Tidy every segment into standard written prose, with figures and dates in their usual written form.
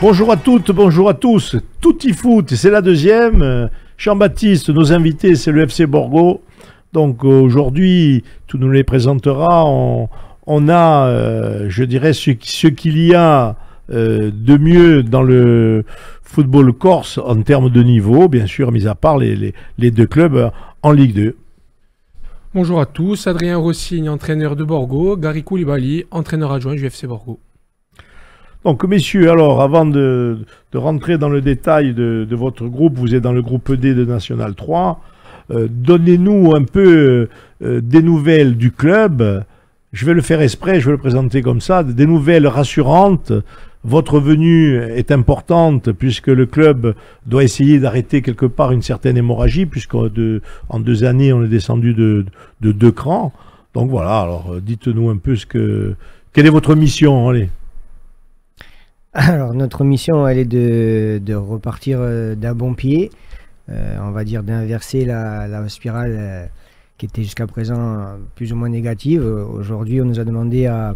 Bonjour à toutes, bonjour à tous. Tutti Foot, c'est la deuxième. Jean-Baptiste, nos invités, c'est le FC Borgo. Donc aujourd'hui, tu nous les présenteras. On a, je dirais, ce qu'il y a de mieux dans le football corse en termes de niveau, bien sûr, mis à part les deux clubs en Ligue 2. Bonjour à tous, Adrien Rossigne, entraîneur de Borgo, Gary Koulibaly, entraîneur adjoint du FC Borgo. Donc messieurs, alors avant de rentrer dans le détail de votre groupe, vous êtes dans le groupe D de National 3, donnez-nous un peu des nouvelles du club. Je vais le faire exprès, je vais le présenter comme ça, des nouvelles rassurantes. Votre venue est importante puisque le club doit essayer d'arrêter quelque part une certaine hémorragie, puisqu'en 2 années on est descendu de 2 crans. Donc voilà, alors dites-nous un peu quelle est votre mission, allez. Alors notre mission, elle est de repartir d'un bon pied, on va dire d'inverser la spirale qui était jusqu'à présent plus ou moins négative. Aujourd'hui, on nous a demandé à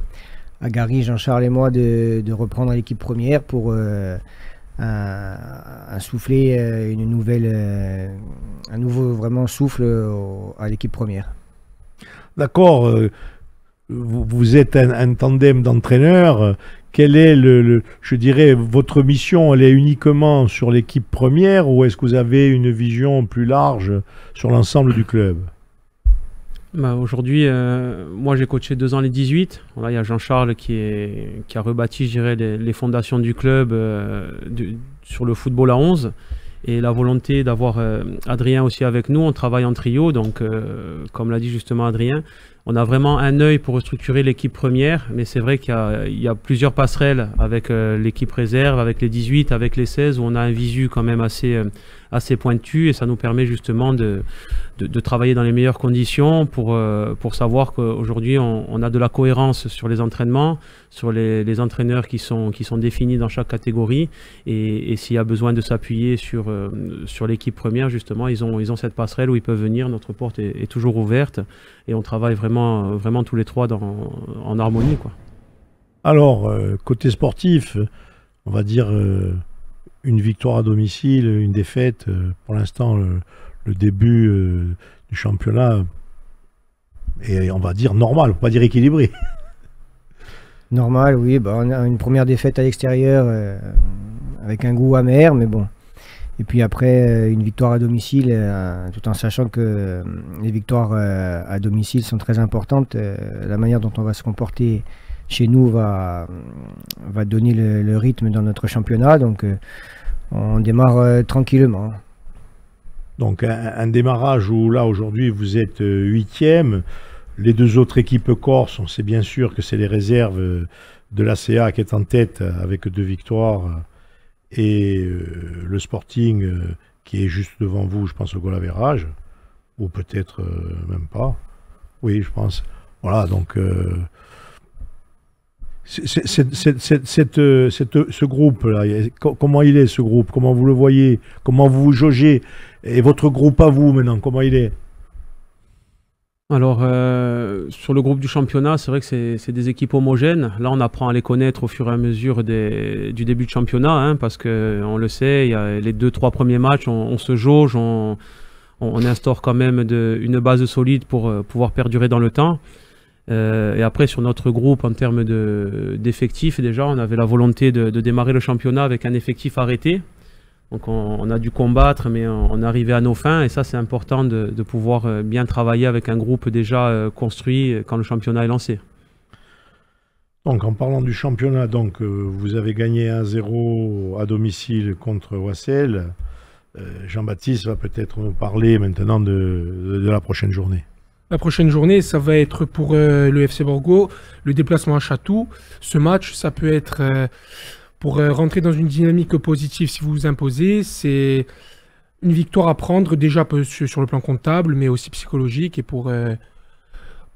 Gary, Jean-Charles et moi de reprendre l'équipe première pour insouffler un nouveau vraiment souffle à l'équipe première. D'accord, vous êtes un tandem d'entraîneurs. Quelle est, je dirais, votre mission? Elle est uniquement sur l'équipe première ou est-ce que vous avez une vision plus large sur l'ensemble du club? Aujourd'hui, moi j'ai coaché 2 ans les 18. Voilà, il y a Jean-Charles qui a rebâti, je dirais, les fondations du club sur le football à 11. Et la volonté d'avoir Adrien aussi avec nous, on travaille en trio. Donc, comme l'a dit justement Adrien, on a vraiment un œil pour restructurer l'équipe première, mais c'est vrai qu'il y a plusieurs passerelles avec l'équipe réserve, avec les 18, avec les 16, où on a un visu quand même assez pointu, et ça nous permet justement de travailler dans les meilleures conditions pour savoir qu'aujourd'hui on a de la cohérence sur les entraînements, sur les entraîneurs qui sont définis dans chaque catégorie, et s'il y a besoin de s'appuyer sur l'équipe première, justement, ils ont cette passerelle où ils peuvent venir, notre porte est toujours ouverte, et on travaille vraiment tous les trois en harmonie, quoi. Alors, côté sportif, on va dire une victoire à domicile, une défaite. Pour l'instant, le début du championnat est, on va dire, normal, on va pas dire équilibré. Normal, oui. On a une première défaite à l'extérieur avec un goût amer, mais bon. Et puis après, une victoire à domicile, tout en sachant que les victoires à domicile sont très importantes. La manière dont on va se comporter chez nous va donner le rythme dans notre championnat. Donc on démarre tranquillement. Donc un démarrage où là aujourd'hui vous êtes 8e. Les 2 autres équipes corse, on sait bien sûr que c'est les réserves de l'ACA qui est en tête avec 2 victoires. Et le Sporting qui est juste devant vous, je pense au goal average, ou peut-être même pas. Oui, je pense. Voilà, donc ce groupe-là, comment il est ce groupe? Comment vous le voyez? Comment vous vous jaugez? Et votre groupe à vous maintenant, comment il est? Alors, sur le groupe du championnat, c'est vrai que c'est des équipes homogènes. Là, on apprend à les connaître au fur et à mesure du début de championnat, hein, parce qu'on le sait, il y a les 2-3 premiers matchs, on se jauge, on instaure quand même une base solide pour pouvoir perdurer dans le temps. Et après, sur notre groupe, en termes d'effectifs, déjà, on avait la volonté de démarrer le championnat avec un effectif arrêté. Donc on a dû combattre, mais on est arrivé à nos fins, et ça c'est important de pouvoir bien travailler avec un groupe déjà construit quand le championnat est lancé. Donc en parlant du championnat, donc, vous avez gagné 1-0 à domicile contre Wassel. Jean-Baptiste va peut-être nous parler maintenant de la prochaine journée. La prochaine journée, ça va être pour le FC Borgo, le déplacement à Chatou. Ce match, ça peut être... pour rentrer dans une dynamique positive, si vous vous imposez, c'est une victoire à prendre, déjà sur le plan comptable, mais aussi psychologique, et pour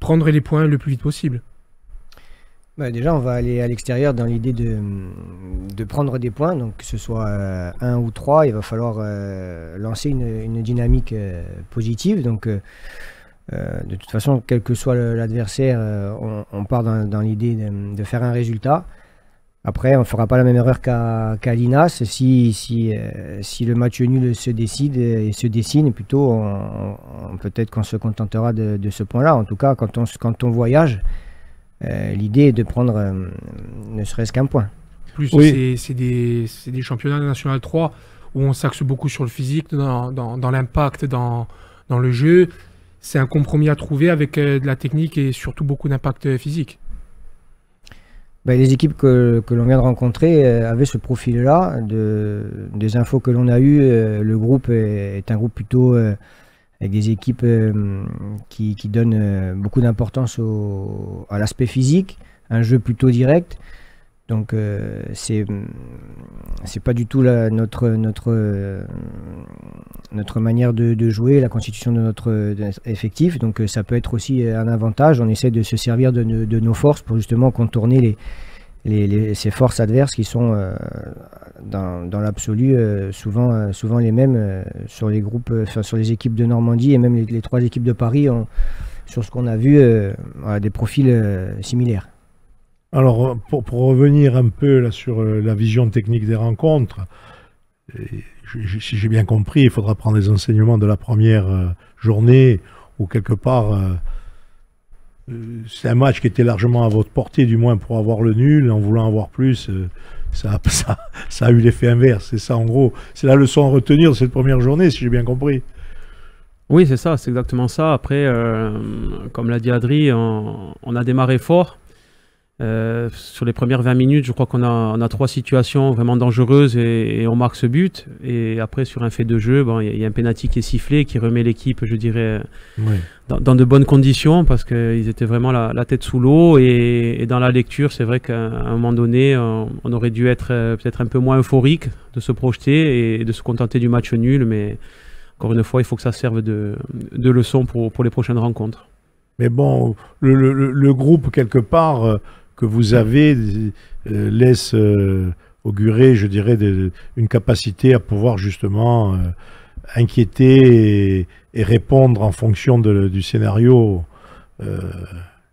prendre les points le plus vite possible. Déjà, on va aller à l'extérieur dans l'idée de prendre des points, donc que ce soit 1 ou 3, il va falloir lancer une dynamique positive. Donc, de toute façon, quel que soit l'adversaire, on part dans l'idée de faire un résultat. Après, on ne fera pas la même erreur qu'à l'INAS. Si le match nul se décide et se dessine, plutôt, peut-être qu'on se contentera de ce point-là. En tout cas, quand on voyage, l'idée est de prendre ne serait-ce qu'un point. Plus, Oui. c'est des championnats de National 3 où on s'axe beaucoup sur le physique, dans l'impact, dans le jeu. C'est un compromis à trouver avec de la technique et surtout beaucoup d'impact physique. Ben, les équipes que l'on vient de rencontrer avaient ce profil-là. Des infos que l'on a eues, le groupe est un groupe plutôt avec des équipes qui donnent beaucoup d'importance à l'aspect physique, un jeu plutôt direct. Donc c'est pas du tout notre manière de jouer, la constitution de notre effectif. Donc ça peut être aussi un avantage. On essaie de se servir de nos forces pour justement contourner ces forces adverses qui sont dans l'absolu souvent les mêmes sur les groupes, sur les équipes de Normandie et même les 3 équipes de Paris sur ce qu'on a vu, voilà, des profils similaires. Alors, pour revenir un peu là, sur la vision technique des rencontres, si j'ai bien compris, il faudra prendre les enseignements de la première journée, ou quelque part, c'est un match qui était largement à votre portée, du moins pour avoir le nul. En voulant avoir plus, ça a eu l'effet inverse. C'est ça, en gros. C'est la leçon à retenir de cette première journée, si j'ai bien compris. Oui, c'est ça, c'est exactement ça. Après, comme l'a dit Adri, on a démarré fort. Sur les premières 20 minutes, je crois qu'on a 3 situations vraiment dangereuses et on marque ce but. Et après, sur un fait de jeu, il y a un penalty qui est sifflé, qui remet l'équipe, je dirais, Oui. dans de bonnes conditions, parce qu'ils étaient vraiment la tête sous l'eau. Et dans la lecture, c'est vrai qu'à un moment donné, on aurait dû être peut-être un peu moins euphorique, de se projeter et de se contenter du match nul. Mais encore une fois, il faut que ça serve de leçon pour les prochaines rencontres. Mais bon, le groupe, quelque part, que vous avez laisse augurer, je dirais, une capacité à pouvoir justement inquiéter et répondre en fonction du scénario.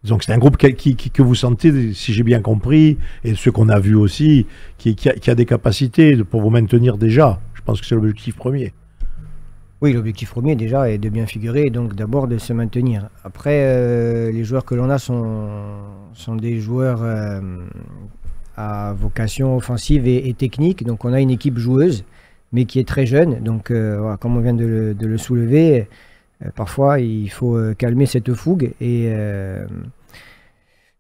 Donc c'est un groupe que vous sentez, si j'ai bien compris, et ce qu'on a vu aussi, qui a des capacités pour vous maintenir déjà. Je pense que c'est l'objectif premier. Oui, l'objectif premier déjà est de bien figurer et donc d'abord de se maintenir. Après, les joueurs que l'on a sont des joueurs à vocation offensive et technique. Donc on a une équipe joueuse, mais qui est très jeune. Donc voilà, comme on vient de le soulever, parfois il faut calmer cette fougue et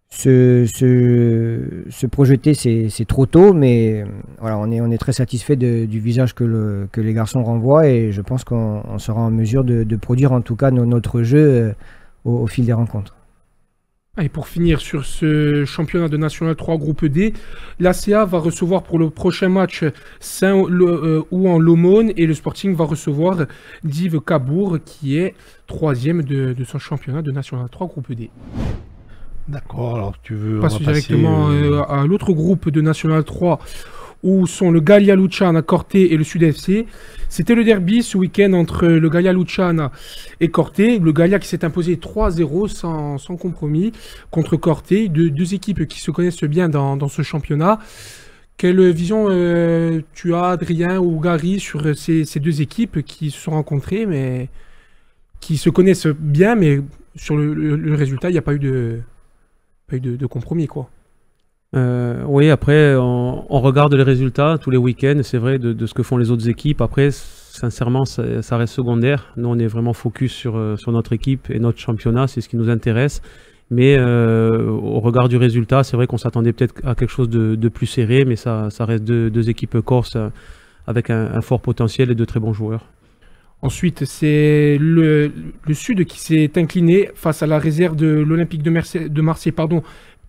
se projeter, c'est trop tôt, mais voilà, on est très satisfait du visage que les garçons renvoient et je pense qu'on sera en mesure de produire en tout cas notre jeu au fil des rencontres. Et pour finir sur ce championnat de National 3 groupe D, l'ACA va recevoir pour le prochain match Saint-Ouen l'Aumône et le Sporting va recevoir Dives Cabourg qui est 3e de son championnat de National 3 groupe D. D'accord, alors tu veux... On passe directement à l'autre groupe de National 3 où sont le Gallia Luciana, Corté et le Sud FC. C'était le derby ce week-end entre le Gallia Luciana et Corté. Le Gallia qui s'est imposé 3-0 sans compromis contre Corté. Deux équipes qui se connaissent bien dans ce championnat. Quelle vision tu as, Adrien ou Gary, sur ces deux équipes qui se sont rencontrées, mais qui se connaissent bien, mais sur le résultat, il n'y a pas eu de compromis, quoi. Oui, après, on regarde les résultats tous les week-ends, c'est vrai, de ce que font les autres équipes. Après, sincèrement, ça reste secondaire. Nous, on est vraiment focus sur notre équipe et notre championnat, c'est ce qui nous intéresse. Mais au regard du résultat, c'est vrai qu'on s'attendait peut-être à quelque chose de plus serré, mais ça reste deux équipes corses avec un fort potentiel et de très bons joueurs. Ensuite, c'est le Sud qui s'est incliné face à la réserve de l'Olympique de Marseille,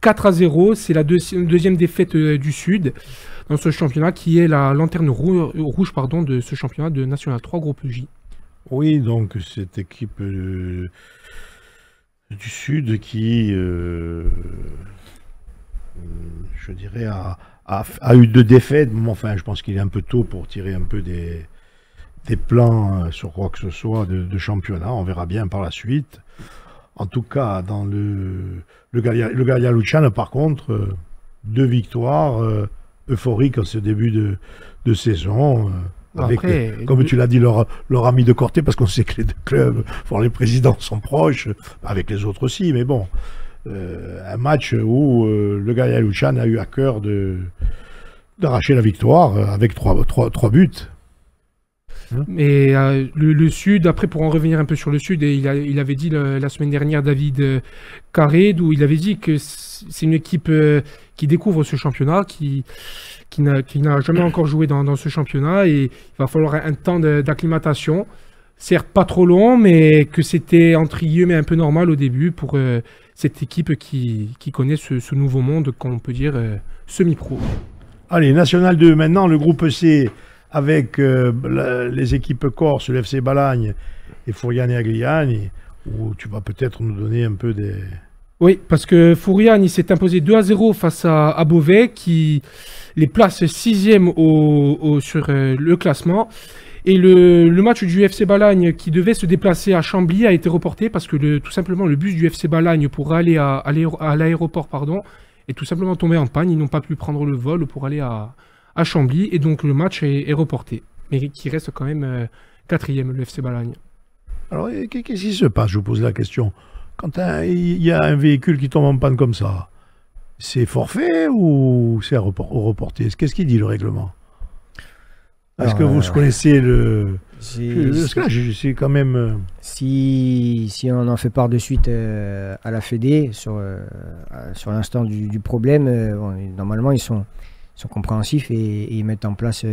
4-0. C'est la deuxième défaite du Sud dans ce championnat qui est la lanterne rouge de ce championnat de National 3 groupe J. Oui, donc cette équipe du Sud qui, je dirais, a eu 2 défaites. Enfin, je pense qu'il est un peu tôt pour tirer un peu des plans sur quoi que ce soit de championnat. On verra bien par la suite. En tout cas, dans le Gallia Luciana, par contre, 2 victoires euphoriques en ce début de saison. Avec, Après, comme tu l'as dit, leur ami de Corté, parce qu'on sait que les deux clubs, les présidents sont proches, avec les autres aussi, mais bon, un match où le Gaïa Lucian a eu à cœur d'arracher la victoire avec 3 buts. Mais le Sud, après pour en revenir un peu sur le Sud, et il avait dit la semaine dernière, David Carré, où il avait dit que c'est une équipe qui découvre ce championnat, qui n'a jamais encore joué dans ce championnat, et il va falloir un temps d'acclimatation. Certes pas trop long, mais que c'était entre guillemets un peu normal au début pour cette équipe qui connaît ce nouveau monde qu'on peut dire semi-pro. Allez, National 2, maintenant le groupe C, avec les équipes corse, le FC Balagne et Furiani et Agliani, où tu vas peut-être nous donner un peu des... Oui, parce que Furiani s'est imposé 2-0 face à Beauvais, qui les place 6e sur le classement. Et le match du FC Balagne, qui devait se déplacer à Chambly, a été reporté parce que tout simplement le bus du FC Balagne pour aller à l'aéroport est tout simplement tombé en panne. Ils n'ont pas pu prendre le vol pour aller à Chambly, et donc le match est reporté, mais qui reste quand même 4e, le FC Balagne. Alors, qu'est-ce qui se passe, je vous pose la question. Quand il y a un véhicule qui tombe en panne comme ça, c'est forfait ou c'est reporté? Qu'est-ce qu'il dit le règlement? Est-ce que vous connaissez le... C'est quand même... Si on en fait part de suite à la Fédé sur l'instant du problème, normalement ils sont compréhensifs et ils mettent en place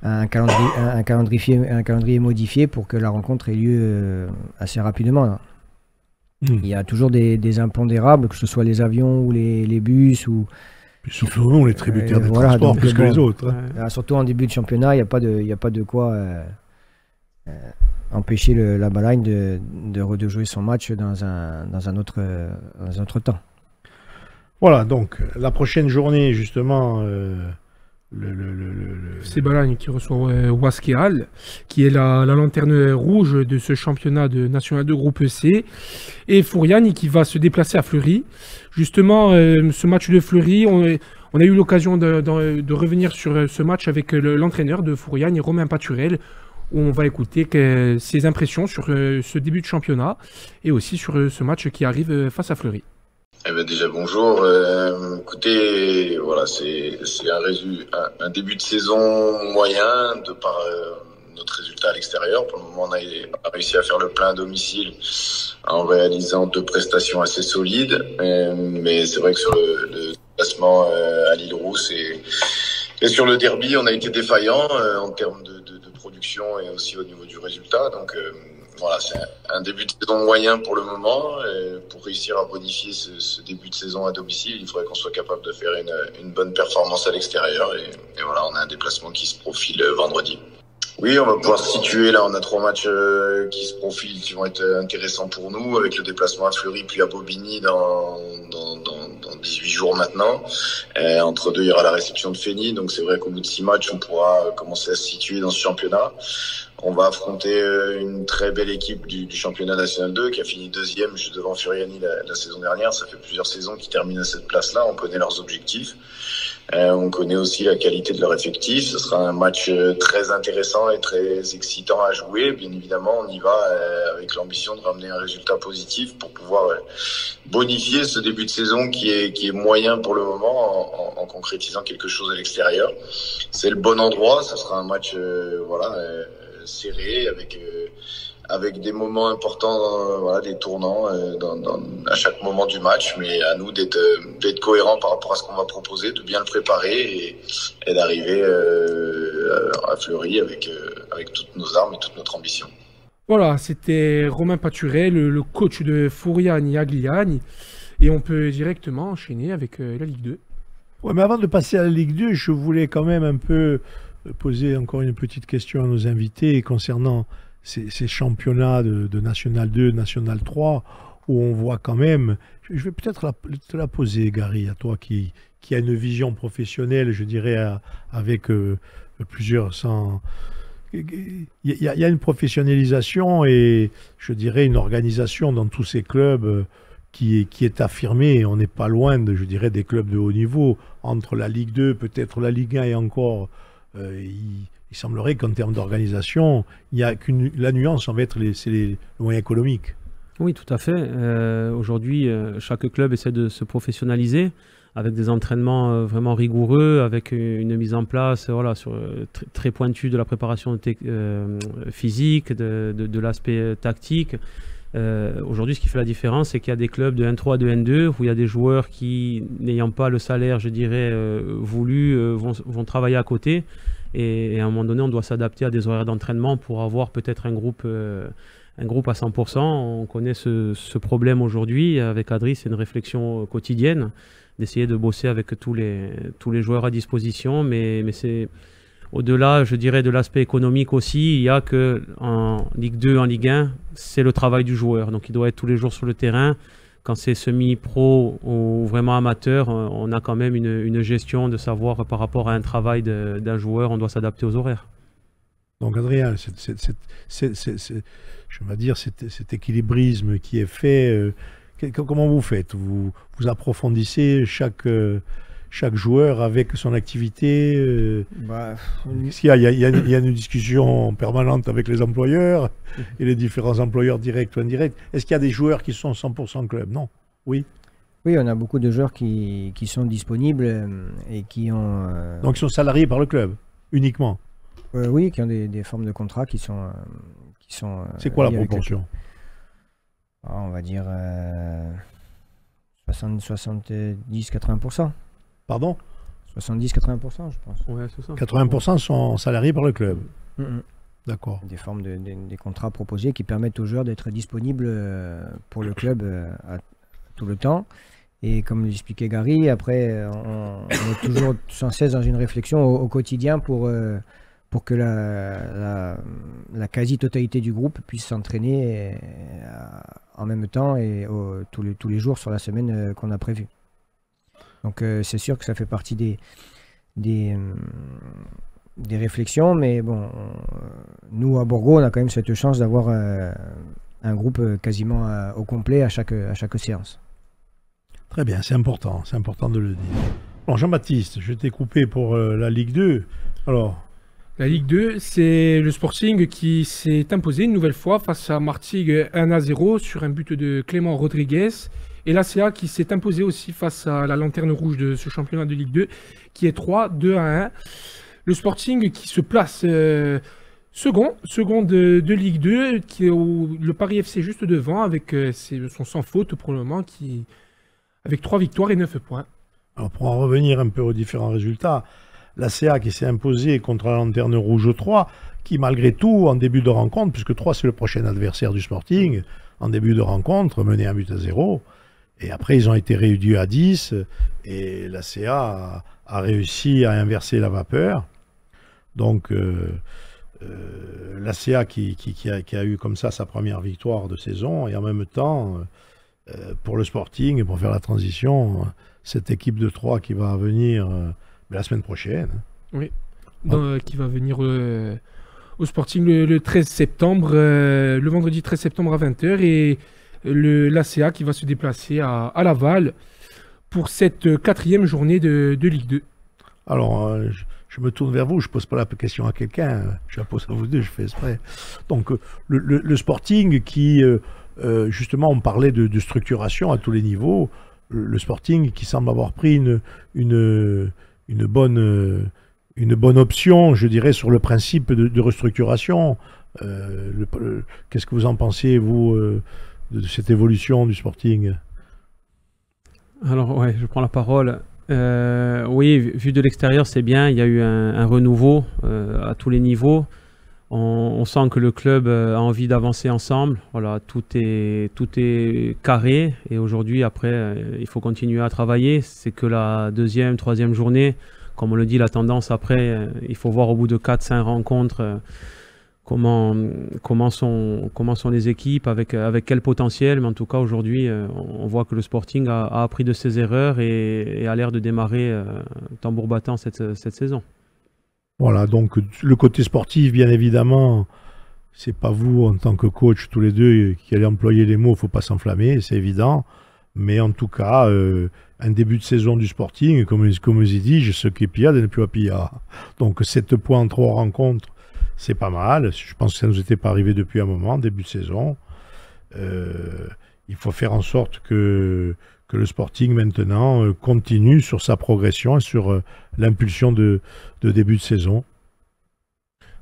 un calendrier modifié pour que la rencontre ait lieu assez rapidement. Il y a toujours des impondérables, que ce soit les avions ou les bus. Puis surtout nous, les tributaires des transports, plus que les autres. Là, surtout en début de championnat, il n'y a pas de quoi empêcher la Balagne de jouer son match dans un autre temps. Voilà, donc la prochaine journée, justement, C'est Balagne qui reçoit Waskeal, qui est la lanterne rouge de ce championnat national de groupe C. Et Furiani qui va se déplacer à Fleury. Justement, ce match de Fleury, on a eu l'occasion de revenir sur ce match avec l'entraîneur de Furiani, Romain Paturel, où on va écouter ses impressions sur ce début de championnat et aussi sur ce match qui arrive face à Fleury. Eh ben déjà bonjour. Écoutez, voilà, c'est un début de saison moyen de par notre résultat à l'extérieur. Pour le moment, on a réussi à faire le plein à domicile en réalisant 2 prestations assez solides. Mais c'est vrai que sur le classement à l'Île-Rousse et sur le derby, on a été défaillant en termes de production et aussi au niveau du résultat. Donc voilà, c'est un début de saison moyen pour le moment. Et pour réussir à bonifier ce début de saison à domicile, il faudrait qu'on soit capable de faire une bonne performance à l'extérieur. Et voilà, on a un déplacement qui se profile vendredi. Oui, on va pouvoir se situer. Là, on a 3 matchs qui se profilent, qui vont être intéressants pour nous, avec le déplacement à Fleury puis à Bobigny dans 18 jours maintenant. Entre deux, il y aura la réception de Fény. Donc c'est vrai qu'au bout de 6 matchs, on pourra commencer à se situer dans ce championnat. On va affronter une très belle équipe du championnat national 2 qui a fini 2e juste devant Furiani la saison dernière. Ça fait plusieurs saisons qu'ils terminent à cette place-là. On connaît leurs objectifs. On connaît aussi la qualité de leur effectif. Ce sera un match très intéressant et très excitant à jouer. Bien évidemment, on y va avec l'ambition de ramener un résultat positif pour pouvoir bonifier ce début de saison qui est moyen pour le moment en concrétisant quelque chose à l'extérieur. C'est le bon endroit. Ce sera un match serré avec des moments importants, des tournants à chaque moment du match, mais à nous d'être cohérents par rapport à ce qu'on va proposer, de bien le préparer et d'arriver à Fleury avec toutes nos armes et toute notre ambition. Voilà, c'était Romain Paturel, le coach de Furiani Agliani, et on peut directement enchaîner avec la Ligue 2. Ouais, mais avant de passer à la Ligue 2, je voulais quand même un peu poser encore une petite question à nos invités concernant ces championnats de National 2, National 3, où on voit quand même... Je vais peut-être te la poser, Gary, à toi qui a une vision professionnelle, je dirais, avec plusieurs cent... Il y a une professionnalisation et, je dirais, une organisation dans tous ces clubs qui est affirmé. On n'est pas loin, je dirais, des clubs de haut niveau. Entre la Ligue 2, peut-être la Ligue 1 et encore, il semblerait qu'en termes d'organisation, il y a la nuance, ça va être les moyens économiques. Oui, tout à fait. Aujourd'hui, chaque club essaie de se professionnaliser avec des entraînements vraiment rigoureux, avec une mise en place très pointue de la préparation physique, de l'aspect tactique. Aujourd'hui, ce qui fait la différence, c'est qu'il y a des clubs de N3, de N2, où il y a des joueurs qui, n'ayant pas le salaire, je dirais, voulu, vont travailler à côté. Et à un moment donné, on doit s'adapter à des horaires d'entraînement pour avoir peut-être un groupe à 100%. On connaît ce problème aujourd'hui. Avec Adri, c'est une réflexion quotidienne d'essayer de bosser avec tous les joueurs à disposition. Mais c'est au-delà, je dirais, de l'aspect économique aussi. Il y a que en Ligue 2, en Ligue 1, c'est le travail du joueur. Donc il doit être tous les jours sur le terrain. Quand c'est semi-pro ou vraiment amateur, on a quand même une gestion de savoir par rapport à un travail d'un joueur, on doit s'adapter aux horaires. Donc Adrien, je vais dire, cet équilibrisme qui est fait, comment vous faites? Vous approfondissez chaque joueur avec son activité. Il y a une discussion permanente avec les employeurs et les différents employeurs directs ou indirects. Est-ce qu'il y a des joueurs qui sont 100% club? Non. Oui. Oui, on a beaucoup de joueurs qui sont disponibles et qui ont... Donc ils sont salariés par le club, uniquement? Oui, qui ont des formes de contrats qui sont c'est quoi la proportion? On va dire 70-80%. Pardon? 70-80%, je pense. Ouais, c'est ça. 80% sont salariés par le club. D'accord. Des formes des contrats proposés qui permettent aux joueurs d'être disponibles pour le club à tout le temps. Et comme l'expliquait Gary, après, on est toujours sans cesse dans une réflexion au quotidien pour que la quasi-totalité du groupe puisse s'entraîner en même temps et tous les jours sur la semaine qu'on a prévue. Donc c'est sûr que ça fait partie des réflexions, mais bon, nous à Borgo, on a quand même cette chance d'avoir un groupe quasiment au complet à chaque séance. Très bien, c'est important de le dire. Bon, Jean-Baptiste, je t'ai coupé pour la Ligue 2. Alors, la Ligue 2, c'est le Sporting qui s'est imposé une nouvelle fois face à Martigues 1-0 sur un but de Clément Rodriguez. Et l'ACA qui s'est imposé aussi face à la lanterne rouge de ce championnat de Ligue 2, qui est 3-2-1. Le Sporting qui se place second de Ligue 2, le Paris FC juste devant, avec son sans faute pour le moment, avec 3 victoires et 9 points. Alors pour en revenir un peu aux différents résultats, l'ACA qui s'est imposé contre la lanterne rouge 3, qui malgré tout, en début de rencontre, puisque 3 c'est le prochain adversaire du Sporting, en début de rencontre, menait 1-0. Et après, ils ont été réduits à 10 et la CA a réussi à inverser la vapeur. Donc, la CA qui a eu comme ça sa première victoire de saison et en même temps, pour le Sporting, pour faire la transition, cette équipe de 3 qui va venir la semaine prochaine. Oui, qui va venir au Sporting le 13 septembre, le vendredi 13 septembre à 20h et l'ACA qui va se déplacer à Laval pour cette 4e journée de Ligue 2. Alors, je me tourne vers vous, je ne pose pas la question à quelqu'un, je la pose à vous deux, je fais exprès. Donc, le Sporting qui, justement, on parlait de structuration à tous les niveaux, le Sporting qui semble avoir pris une bonne option, je dirais, sur le principe de restructuration. Qu'est-ce que vous en pensez, vous de cette évolution du Sporting? Alors ouais, je prends la parole. Oui, vu de l'extérieur, c'est bien. Il y a eu un renouveau à tous les niveaux. On sent que le club a envie d'avancer ensemble. Voilà, tout est carré. Et aujourd'hui, après, il faut continuer à travailler. C'est que la 2e, 3e journée. Comme on le dit, la tendance après, il faut voir au bout de 4-5 rencontres comment sont les équipes, avec quel potentiel. Mais en tout cas, aujourd'hui, on voit que le Sporting a appris de ses erreurs et a l'air de démarrer tambour battant cette saison. Voilà, donc le côté sportif, bien évidemment, c'est pas vous, en tant que coach, tous les deux, qui allez employer les mots, il ne faut pas s'enflammer, c'est évident. Mais en tout cas, un début de saison du Sporting, comme je dis, je sais qu'il y a, n'est plus à piller. Donc 7 points en 3 rencontres, c'est pas mal. Je pense que ça ne nous était pas arrivé depuis un moment, début de saison. Il faut faire en sorte que le Sporting maintenant continue sur sa progression et sur l'impulsion de début de saison.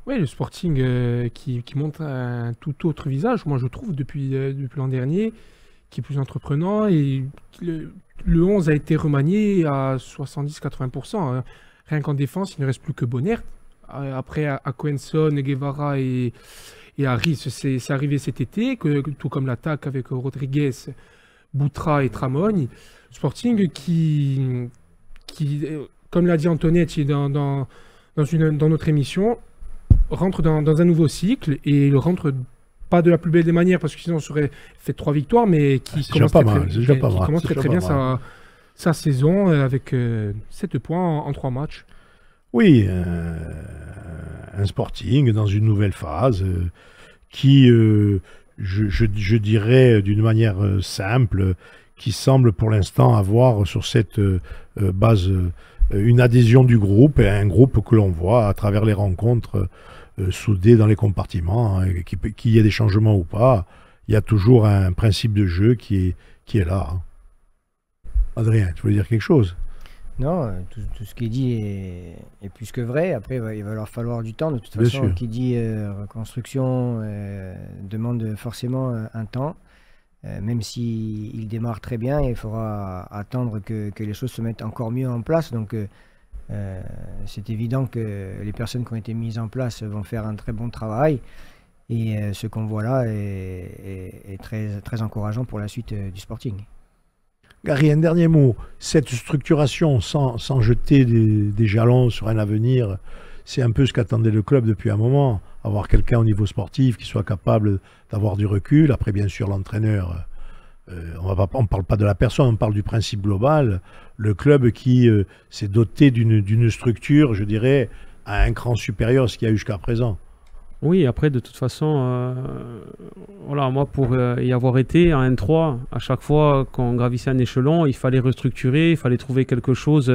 Oui, le Sporting qui montre un tout autre visage, moi je trouve, depuis l'an dernier, qui est plus entreprenant. Et le 11 a été remanié à 70-80%. Hein. Rien qu'en défense, il ne reste plus que Bonner. Après, à Coenson, Guevara et Harris, c'est arrivé cet été, tout comme l'attaque avec Rodriguez, Boutra et Tramogne. Sporting qui comme l'a dit Antonetti dans notre émission, rentre dans un nouveau cycle, et il rentre pas de la plus belle des manières, parce que sinon on serait fait 3 victoires, mais qui commence très bien sa saison avec 7 points en 3 matchs. Oui, un Sporting dans une nouvelle phase qui, je dirais d'une manière simple, qui semble pour l'instant avoir sur cette base une adhésion du groupe, et un groupe que l'on voit à travers les rencontres soudées dans les compartiments, hein, qu'il y ait des changements ou pas, il y a toujours un principe de jeu qui est là. Hein. Adrien, tu voulais dire quelque chose? Non, tout ce qui est dit est plus que vrai. Après, il va leur falloir du temps. De toute Bien façon, sûr. qui dit reconstruction demande forcément un temps. Même s'il démarre très bien, il faudra attendre que les choses se mettent encore mieux en place. Donc, c'est évident que les personnes qui ont été mises en place vont faire un très bon travail. Et ce qu'on voit là est très, très encourageant pour la suite du Sporting. Gary, un dernier mot. Cette structuration sans jeter des jalons sur un avenir, c'est un peu ce qu'attendait le club depuis un moment. Avoir quelqu'un au niveau sportif qui soit capable d'avoir du recul. Après, bien sûr, l'entraîneur, on ne parle pas de la personne, on parle du principe global. Le club qui s'est doté d'une structure, je dirais, à un cran supérieur à ce qu'il y a eu jusqu'à présent. Oui, après, de toute façon, voilà, moi, pour y avoir été en N3, à chaque fois qu'on gravissait un échelon, il fallait restructurer, il fallait trouver quelque chose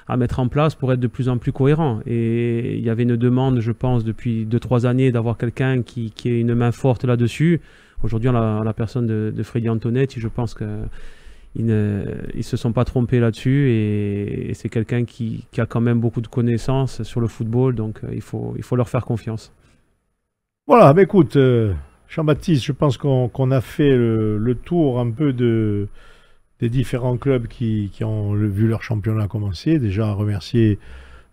à mettre en place pour être de plus en plus cohérent. Et il y avait une demande, je pense, depuis 2-3 années, d'avoir quelqu'un qui ait une main forte là-dessus. Aujourd'hui, on a la personne de Freddy Antonetti, je pense qu'ils ne se sont pas trompés là-dessus, et c'est quelqu'un qui a quand même beaucoup de connaissances sur le football, donc il faut leur faire confiance. Voilà, mais écoute, Jean-Baptiste, je pense qu'on a fait le tour un peu des différents clubs qui ont vu leur championnat commencer. Déjà, remercier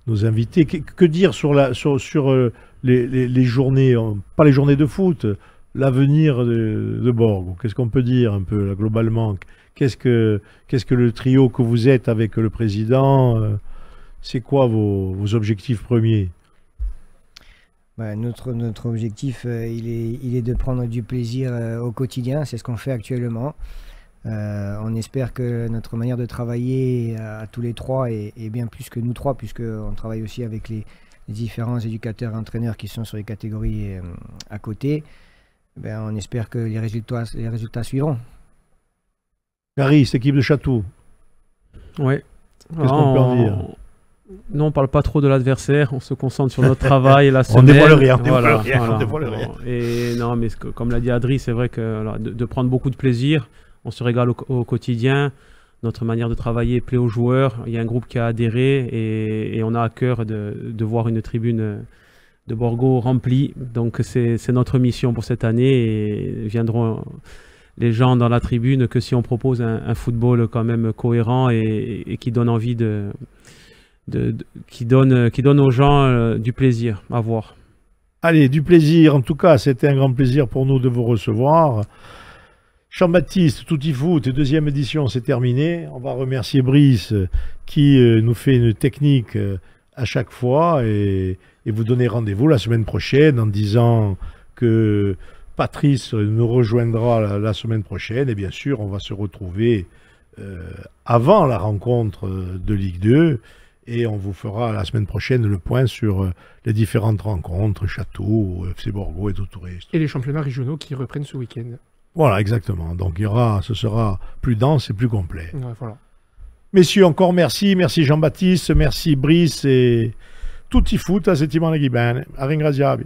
nos invités. Que dire sur les journées, pas les journées de foot, l'avenir de Borgo? Qu'est-ce qu'on peut dire un peu là, globalement? Qu'est-ce que le trio que vous êtes avec le président, c'est quoi vos objectifs premiers? Notre objectif, il est de prendre du plaisir au quotidien. C'est ce qu'on fait actuellement. On espère que notre manière de travailler à tous les trois est bien plus que nous trois, puisqu'on travaille aussi avec les différents éducateurs et entraîneurs qui sont sur les catégories à côté. On espère que les résultats suivront. Gary, cette équipe de Château. Ouais. Qu'est-ce qu'on peut en dire? Non, on ne parle pas trop de l'adversaire, on se concentre sur notre travail et la semaine. On dévoile rien, Voilà. on dévoile rien. Et non, mais comme l'a dit Adri, c'est vrai que voilà, de prendre beaucoup de plaisir, on se régale au quotidien, notre manière de travailler plaît aux joueurs, il y a un groupe qui a adhéré, et on a à cœur de voir une tribune de Borgo remplie. Donc c'est notre mission pour cette année, et viendront les gens dans la tribune que si on propose un football quand même cohérent et qui donne envie qui donne aux gens du plaisir à voir. Allez, du plaisir. En tout cas, c'était un grand plaisir pour nous de vous recevoir. Jean-Baptiste, Tutti Foot, 2e édition, c'est terminé. On va remercier Brice qui nous fait une technique à chaque fois, et vous donner rendez-vous la semaine prochaine en disant que Patrice nous rejoindra la semaine prochaine, et bien sûr, on va se retrouver avant la rencontre de Ligue 2. Et on vous fera la semaine prochaine le point sur les différentes rencontres, Château, FC Borgo et d'autres touristes. Et les championnats régionaux qui reprennent ce week-end. Voilà, exactement. Donc ce sera plus dense et plus complet. Ouais, voilà. Messieurs, encore merci. Merci Jean-Baptiste, merci Brice et tutti foot a settimana che bene. A ringraziarvi.